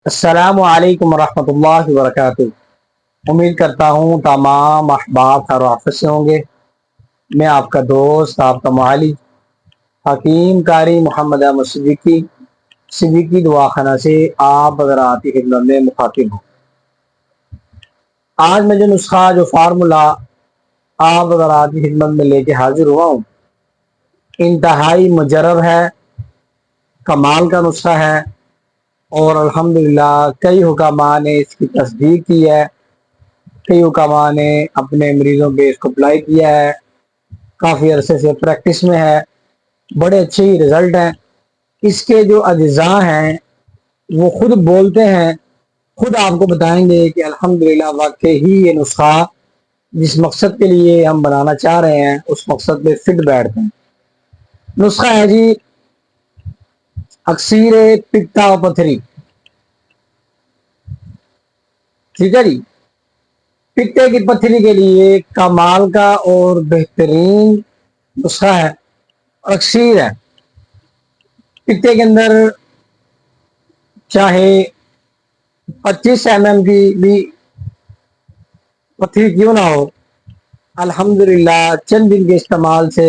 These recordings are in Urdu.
السلام علیکم ورحمۃ اللہ وبرکاتہ۔ امید کرتا ہوں تمام احباب خیر و عافیت سے ہوں گے۔ میں آپ کا دوست، آپ کا معالج حکیم قاری محمد احمد صدیقی دواخانہ سے آپ حضرات کی خدمت میں مخاطب ہوں۔ آج میں جو نسخہ، جو فارمولا آپ حضرات کی خدمت میں لے کے حاضر ہوا ہوں، انتہائی مجرب ہے، کمال کا نسخہ ہے، اور الحمدللہ کئی حکاماء نے اس کی تصدیق کی ہے، کئی حکاماء نے اپنے مریضوں پہ اس کو اپلائی کیا ہے، کافی عرصے سے پریکٹس میں ہے، بڑے اچھے ہی رزلٹ ہیں۔ اس کے جو اجزاء ہیں وہ خود بولتے ہیں، خود آپ کو بتائیں گے کہ الحمدللہ واقعی ہی یہ نسخہ جس مقصد کے لیے ہم بنانا چاہ رہے ہیں اس مقصد پہ فٹ بیٹھتے ہیں۔ نسخہ ہے جی اکسیر پکتا و پتھری، ٹھیک ہے جی۔ پکتے کی پتھری کے لیے کمال کا اور بہترین نسخہ ہے، اکسیر ہے۔ پکتے کے اندر چاہے 25 mm کی بھی پتھری کیوں نہ ہو، الحمدللہ چند دن کے استعمال سے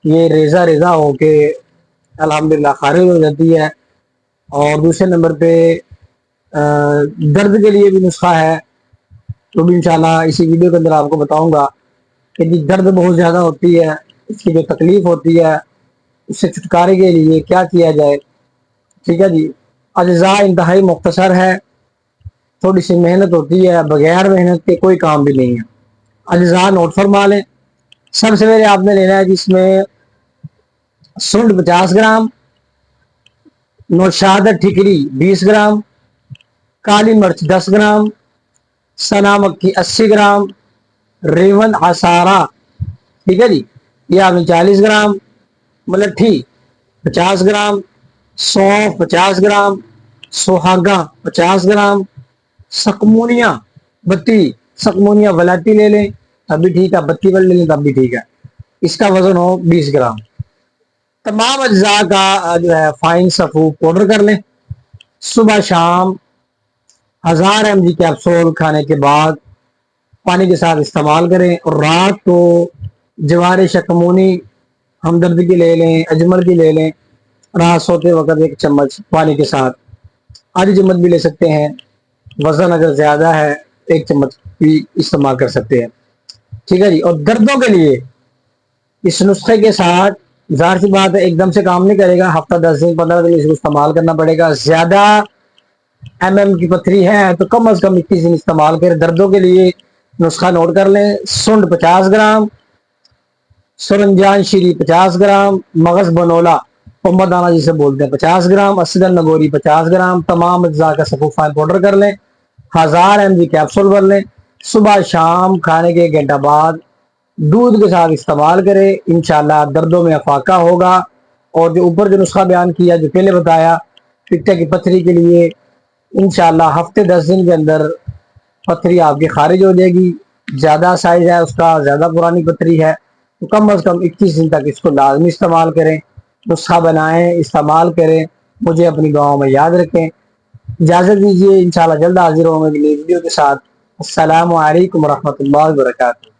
یہ ریزہ ریزہ ہو کے الحمدللہ خارج ہو جاتی ہے۔ اور دوسرے نمبر پہ درد کے لیے بھی نسخہ ہے، تو بھی انشاءاللہ اسی ویڈیو کے اندر آپ کو بتاؤں گا کہ جی درد بہت زیادہ ہوتی ہے، اس کی جو تکلیف ہوتی ہے اس سے چھٹکارے کے لیے کیا کیا جائے، ٹھیک ہے جی۔ اجزاء انتہائی مختصر ہے، تھوڑی سی محنت ہوتی ہے، بغیر محنت کے کوئی کام بھی نہیں ہے۔ اجزاء نوٹ فرما لیں۔ سب سے پہلے آپ نے لینا ہے جس میں سنڈ 50 گرام، نوشادر ٹھکری 20 گرام، کالی مرچ 10 گرام، سنا مکی 80 گرام، ریون آسارا، ٹھیک ہے جی، یہ آپ نے 40 گرام، ملٹھی 50 گرام، سونف 50 گرام، سوہاگا 50 گرام، سکمونیا بتی، سکمونیا ولاتی لے لیں تب بھی ٹھیک ہے، بتی ول لے لیں تب بھی ٹھیک ہے، اس کا وزن ہو 20 گرام۔ تمام اجزاء کا جو ہے فائن سفو پاؤڈر کر لیں۔ صبح شام 1000 mg کیپسول کھانے کے بعد پانی کے ساتھ استعمال کریں، اور رات کو جوار شکمونی ہمدرد کی لے لیں، اجمل کی لے لیں، رات سوتے وقت 1 چمچ پانی کے ساتھ۔ آدھی چمچ بھی لے سکتے ہیں، وزن اگر زیادہ ہے 1 چمچ بھی استعمال کر سکتے ہیں، ٹھیک ہے جی۔ اور دردوں کے لیے اس نسخے کے ساتھ ظاہر سی بات ہے ایک دم سے کام نہیں کرے گا، ہفتہ 10 دن 15 دن اس کو استعمال کرنا پڑے گا۔ زیادہ کی پتھری ہے تو کم از کم 21 دن استعمال کریں۔ دردوں کے لیے نسخہ نوٹ کر لیں۔ سنڈ 50 گرام، سرنجان شیری 50 گرام، مغز بنولا پمبا دانہ جسے بولتے ہیں 50 گرام، اسدر نگوری 50 گرام، تمام اجزاء کا سفو فائن پاؤڈر کر لیں۔ 1000 mg کیپسول بھر لیں۔ صبح شام کھانے کے 1 گھنٹہ بعد دودھ کے ساتھ استعمال کریں، انشاءاللہ دردوں میں افاقہ ہوگا۔ اور جو اوپر جو نسخہ بیان کیا، جو پہلے بتایا پکتے کی پتھری کے لیے، انشاءاللہ ہفتے 10 دن کے اندر پتھری آپ کی خارج ہو جائے گی۔ زیادہ سائز ہے اس کا، زیادہ پرانی پتھری ہے تو کم از کم 21 دن تک اس کو لازمی استعمال کریں، نسخہ بنائیں، استعمال کریں۔ مجھے اپنی دعاؤں میں یاد رکھیں۔ اجازت دیجیے، انشاءاللہ جلد حاضر ہوں گے نئی ویڈیو کے ساتھ۔ السلام علیکم ورحمۃ اللہ وبرکاتہ۔